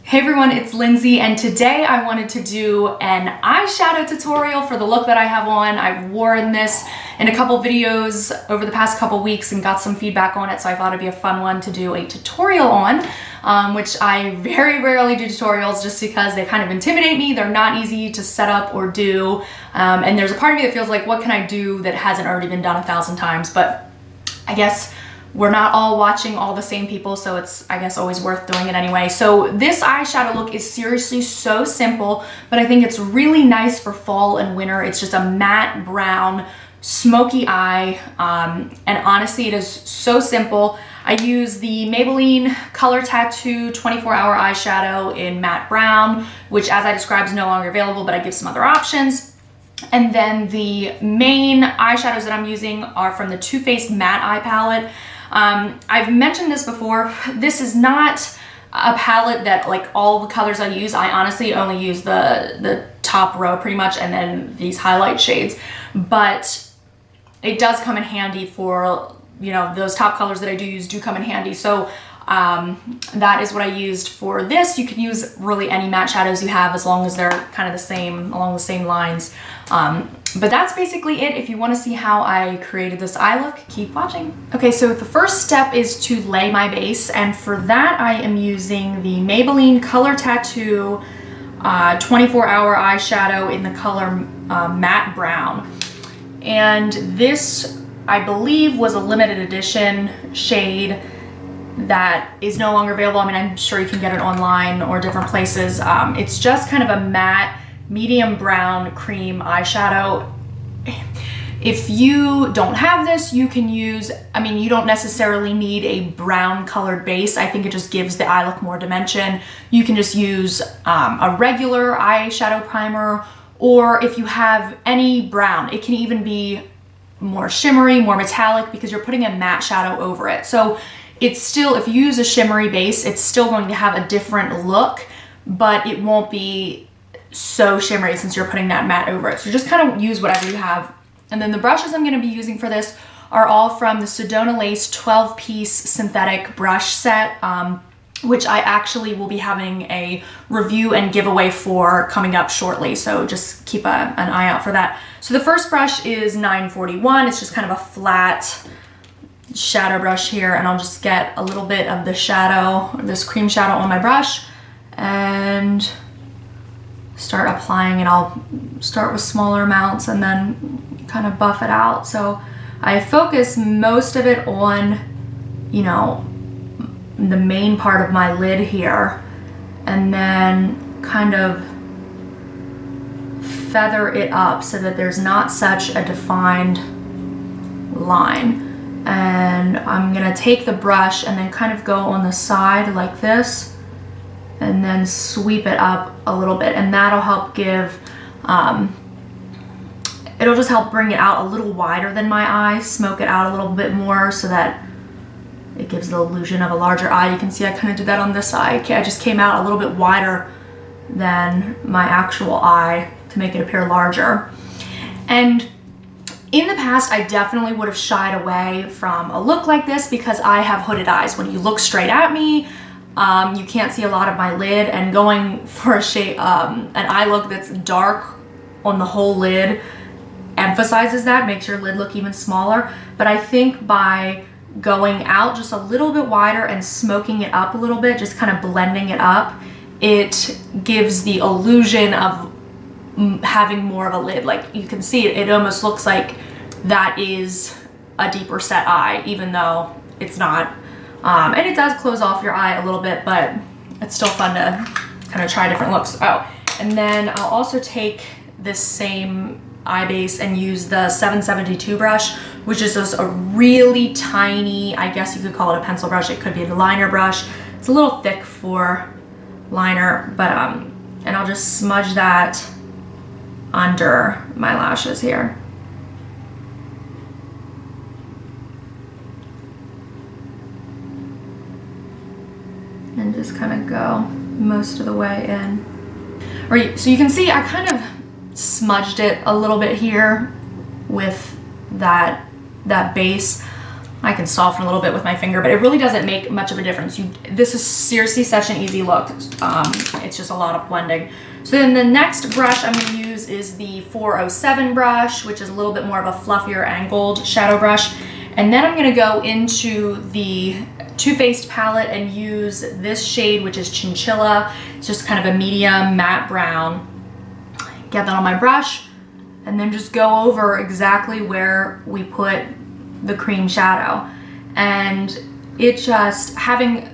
Hey everyone, it's Lindsay, and today I wanted to do an eyeshadow tutorial for the look that I have on. I've worn this in a couple videos over the past couple weeks and got some feedback on it, so I thought it'd be a fun one to do a tutorial on, which I very rarely do tutorials just because they kind of intimidate me. They're not easy to set up or do, and there's a part of me that feels like, what can I do that hasn't already been done 1,000 times? But I guess we're not all watching all the same people, so it's, I guess, always worth doing it anyway. So this eyeshadow look is seriously so simple, but I think it's really nice for fall and winter. It's just a matte brown, smoky eye, and honestly, it is so simple. I use the Maybelline Color Tattoo 24-hour eyeshadow in matte brown, which, as I described, is no longer available, but I give some other options. And then the main eyeshadows that I'm using are from the Too Faced Matte Eye Palette. I've mentioned this before. This is not a palette that, like, all the colors I use. I honestly only use the top row pretty much, and then these highlight shades. But it does come in handy for, you know, those top colors that I do use do come in handy. So that is what I used for this. You can use really any matte shadows you have as long as they're kind of the same, along the same lines. But that's basically it. If you want to see how I created this eye look, keep watching. Okay, so the first step is to lay my base, and for that I am using the Maybelline Color Tattoo 24-hour eyeshadow in the color matte brown. And this, I believe, was a limited edition shade that is no longer available. I mean, I'm sure you can get it online or different places. It's just kind of a matte, medium brown cream eyeshadow. If you don't have this, you can use, I mean, you don't necessarily need a brown colored base. I think it just gives the eye look more dimension. You can just use a regular eyeshadow primer, or if you have any brown, it can even be more shimmery, more metallic, because you're putting a matte shadow over it. So it's still, if you use a shimmery base, it's still going to have a different look, but it won't be so shimmery since you're putting that matte over it. So just kind of use whatever you have. And then the brushes I'm going to be using for this are all from the Sedona Lace 12-piece synthetic brush set, which I actually will be having a review and giveaway for coming up shortly. So just keep an eye out for that. So the first brush is 941. It's just kind of a flat shadow brush here, and I'll just get a little bit of the shadow, this cream shadow on my brush, and start applying it. I'll start with smaller amounts and then kind of buff it out. So I focus most of it on, you know, the main part of my lid here, and then kind of feather it up so that there's not such a defined line. And I'm gonna take the brush and then kind of go on the side like this, and then sweep it up a little bit, and that'll help give, it'll just help bring it out a little wider than my eye, smoke it out a little bit more so that it gives the illusion of a larger eye. You can see I kind of did that on this eye. I just came out a little bit wider than my actual eye to make it appear larger. And in the past, I definitely would have shied away from a look like this because I have hooded eyes. When you look straight at me, you can't see a lot of my lid, and going for a shade, an eye look that's dark on the whole lid emphasizes that, makes your lid look even smaller. But I think by going out just a little bit wider and smoking it up a little bit, just kind of blending it up, it gives the illusion of having more of a lid. Like, you can see it almost looks like that is a deeper set eye, even though it's not. And it does close off your eye a little bit, but it's still fun to kind of try different looks. Oh, and then I'll also take this same eye base and use the 772 brush, which is just a really tiny, I guess you could call it a pencil brush. It could be a liner brush. It's a little thick for liner, but and I'll just smudge that under my lashes here. And just kind of go most of the way in. Right, so you can see I kind of smudged it a little bit here with that base. I can soften a little bit with my finger, but it really doesn't make much of a difference. This is seriously such an easy look. It's just a lot of blending. So then the next brush I'm gonna use is the 407 brush, which is a little bit more of a fluffier angled shadow brush. And then I'm gonna go into the Too Faced palette and use this shade, which is Chinchilla. It's just kind of a medium matte brown. Get that on my brush, and then just go over exactly where we put the cream shadow. And it just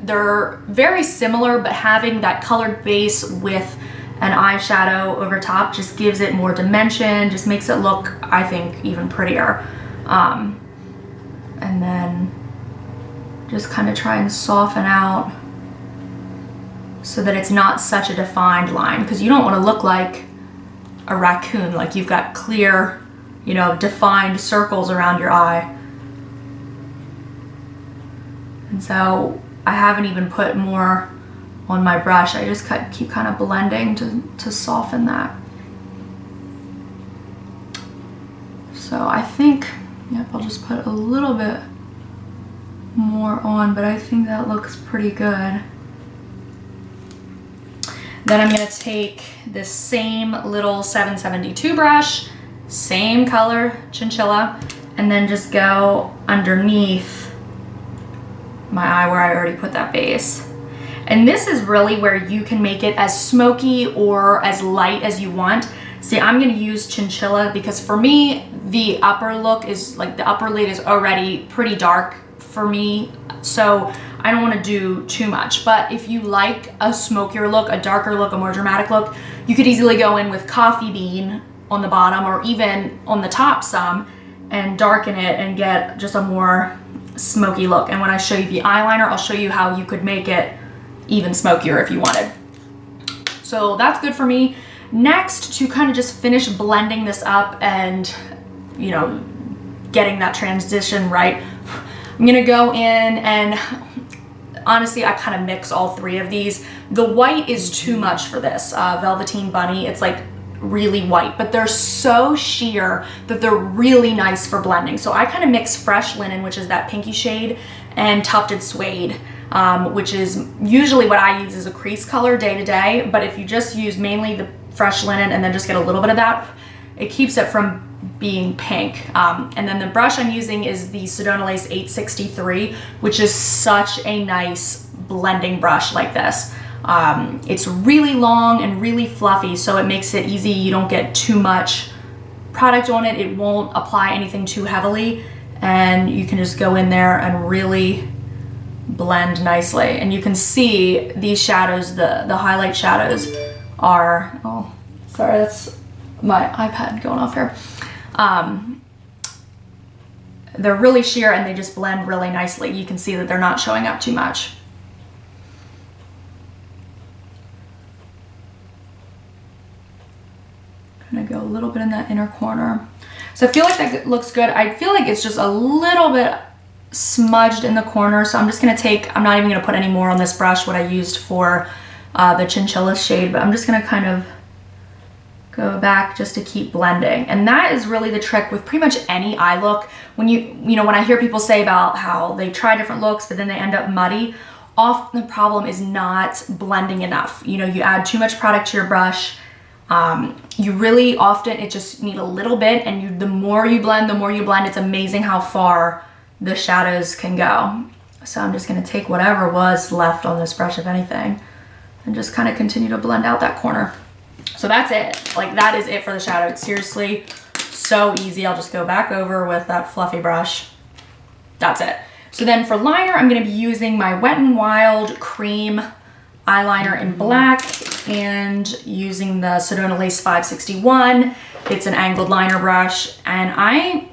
they're very similar, but having that colored base with an eyeshadow over top just gives it more dimension, just makes it look, I think, even prettier. And then just kind of try and soften out so that it's not such a defined line, because you don't want to look like a raccoon, like you've got clear, you know, defined circles around your eye. And so I haven't even put more on my brush. I just keep kind of blending to soften that. So I think, yep, I'll just put a little bit more on, but I think that looks pretty good. Then I'm gonna take this same little 772 brush, same color, Chinchilla, and then just go underneath my eye where I already put that base. And this is really where you can make it as smoky or as light as you want. See, I'm gonna use Chinchilla because for me, the upper look is like the upper lid is already pretty dark for me. So I don't wanna do too much. But if you like a smokier look, a darker look, a more dramatic look, you could easily go in with Coffee Bean on the bottom or even on the top some and darken it and get just a more smoky look. And when I show you the eyeliner, I'll show you how you could make it even smokier if you wanted. So that's good for me. Next, to kind of just finish blending this up and, you know, getting that transition right, I'm gonna go in and honestly, I kind of mix all three of these. The white is too much for this Velveteen Bunny. It's like really white, but they're so sheer that they're really nice for blending. So I kind of mix Fresh Linen, which is that pinky shade, and Tufted Suede, which is usually what I use as a crease color day to day. But if you just use mainly the Fresh Linen and then just get a little bit of that, it keeps it from being pink. And then the brush I'm using is the Sedona Lace 863, which is such a nice blending brush like this. It's really long and really fluffy, so it makes it easy. You don't get too much product on it. It won't apply anything too heavily, and you can just go in there and really blend nicely. And you can see these shadows, the highlight shadows are, oh, sorry, that's my iPad going off here. They're really sheer and they just blend really nicely. You can see that they're not showing up too much. Gonna go a little bit in that inner corner. So I feel like that looks good. I feel like it's just a little bit smudged in the corner, so I'm just gonna take, I'm not even gonna put any more on this brush, what I used for the Chinchilla shade, but I'm just gonna kind of go back just to keep blending. And that is really the trick with pretty much any eye look. When you know, when I hear people say about how they try different looks, but then they end up muddy, often the problem is not blending enough. You know, you add too much product to your brush. You really often, it just need a little bit, and the more you blend, it's amazing how far the shadows can go. So I'm just gonna take whatever was left on this brush, if anything, and just kind of continue to blend out that corner. So that's it. Like, that is it for the shadow. It's seriously so easy. I'll just go back over with that fluffy brush. That's it. So then for liner, I'm gonna be using my Wet n Wild Cream eyeliner in black and using the Sedona Lace 561. It's an angled liner brush, and I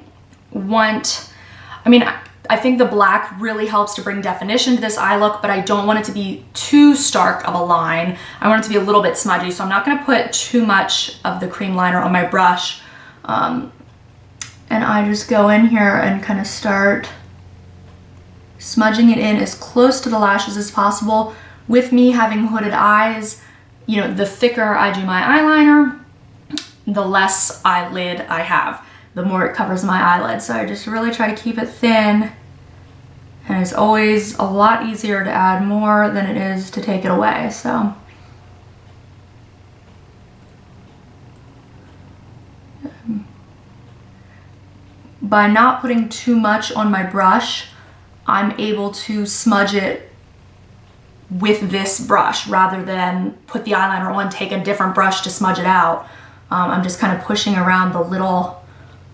think the black really helps to bring definition to this eye look, but I don't want it to be too stark of a line. I want it to be a little bit smudgy, so I'm not gonna put too much of the cream liner on my brush. And I just go in here and kind of start smudging it in as close to the lashes as possible. With me having hooded eyes, you know, the thicker I do my eyeliner, the less eyelid I have, the more it covers my eyelid. So I just really try to keep it thin And it's always a lot easier to add more than it is to take it away, so. By not putting too much on my brush, I'm able to smudge it with this brush rather than put the eyeliner on, take a different brush to smudge it out. I'm just kind of pushing around the little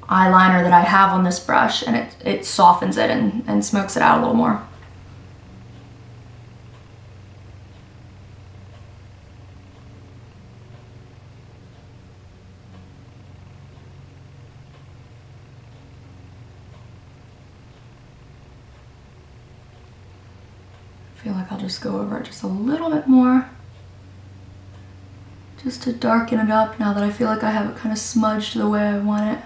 eyeliner that I have on this brush, and it softens it and smokes it out a little more. I feel like I'll just go over it just a little bit more, just to darken it up now that I feel like I have it kind of smudged the way I want it.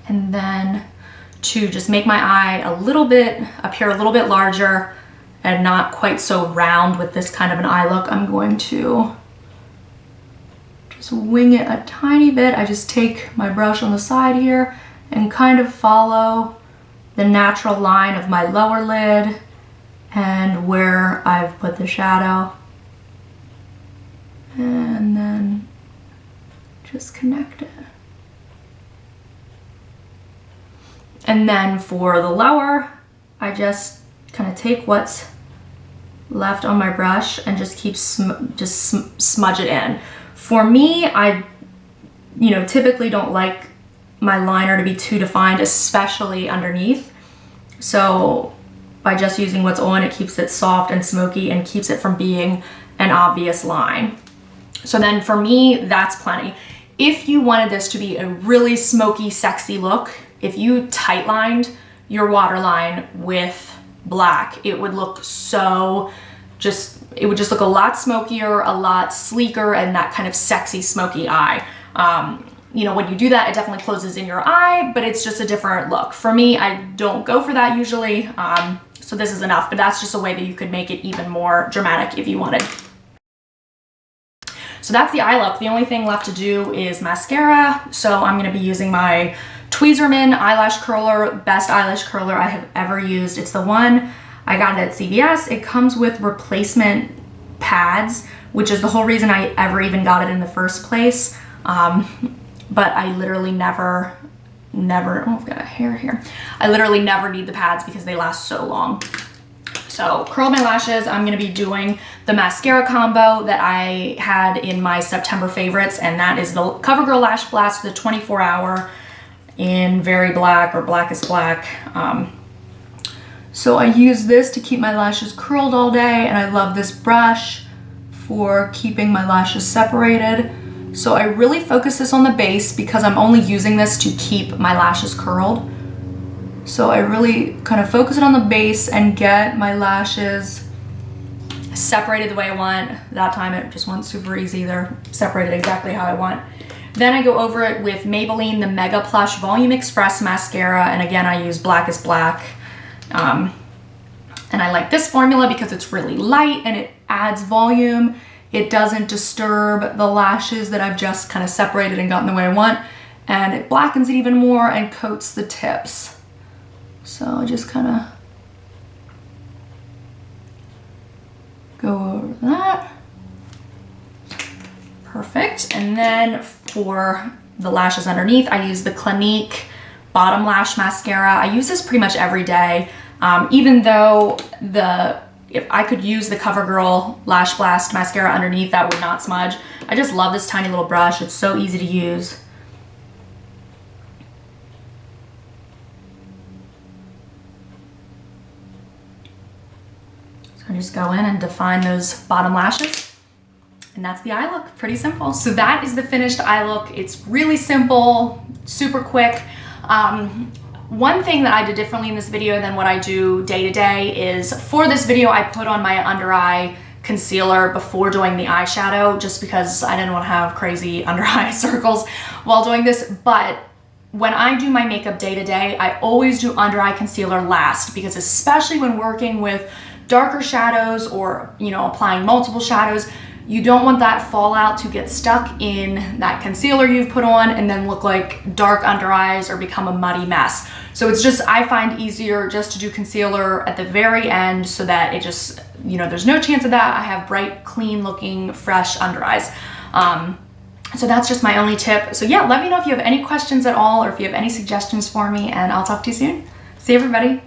And then to just make my eye a little bit, appear a little bit larger and not quite so round with this kind of an eye look, I'm going to just wing it a tiny bit. I just take my brush on the side here and kind of follow the natural line of my lower lid and where I've put the shadow. And then just connect it. And then for the lower, I just kind of take what's left on my brush and just keep smudge it in. For me, I typically don't like my liner to be too defined, especially underneath. So by just using what's on, it keeps it soft and smoky and keeps it from being an obvious line. So then for me, that's plenty. If you wanted this to be a really smoky, sexy look, if you tight lined your waterline with black, it would look so it would just look a lot smokier, a lot sleeker, and that kind of sexy, smoky eye. When you do that, it definitely closes in your eye, but it's just a different look. For me, I don't go for that usually, so this is enough, but that's just a way that you could make it even more dramatic if you wanted. So that's the eye look. The only thing left to do is mascara. So I'm gonna be using my Tweezerman eyelash curler, best eyelash curler I have ever used. It's the one I got at CVS. It comes with replacement pads, which is the whole reason I ever even got it in the first place. But I literally never, oh, I've got a hair here. I literally never need the pads because they last so long. So curl my lashes, I'm gonna be doing the mascara combo that I had in my September favorites, and that is the Covergirl Lash Blast, the 24-hour in Very Black or Blackest Black. So I use this to keep my lashes curled all day, and I love this brush for keeping my lashes separated. So I really focus this on the base because I'm only using this to keep my lashes curled. So I really kind of focus it on the base and get my lashes separated the way I want. That time it just went super easy. They're separated exactly how I want. Then I go over it with Maybelline, the Mega Plush Volume Express Mascara. And again, I use Blackest Black. And I like this formula because it's really light and it adds volume. It doesn't disturb the lashes that I've just kind of separated and gotten the way I want. And it blackens it even more and coats the tips. So I just kind of go over that. Perfect. And then for the lashes underneath, I use the Clinique Bottom Lash Mascara. I use this pretty much every day. Even though if I could use the CoverGirl Lash Blast Mascara underneath, that would not smudge. I just love this tiny little brush. It's so easy to use. So I just go in and define those bottom lashes. And that's the eye look, pretty simple. So that is the finished eye look. It's really simple, super quick. One thing that I did differently in this video than what I do day to day is for this video, I put on my under eye concealer before doing the eyeshadow, just because I didn't want to have crazy under eye circles while doing this. But when I do my makeup day to day, I always do under eye concealer last, because especially when working with darker shadows or, applying multiple shadows, You don't want that fallout to get stuck in that concealer you've put on and then look like dark under eyes or become a muddy mess. So it's just, I find easier just to do concealer at the very end so that it just, you know, there's no chance of that. I have bright, clean looking, fresh under eyes. So that's just my only tip. So yeah, let me know if you have any questions at all or if you have any suggestions for me, and I'll talk to you soon. See you, everybody.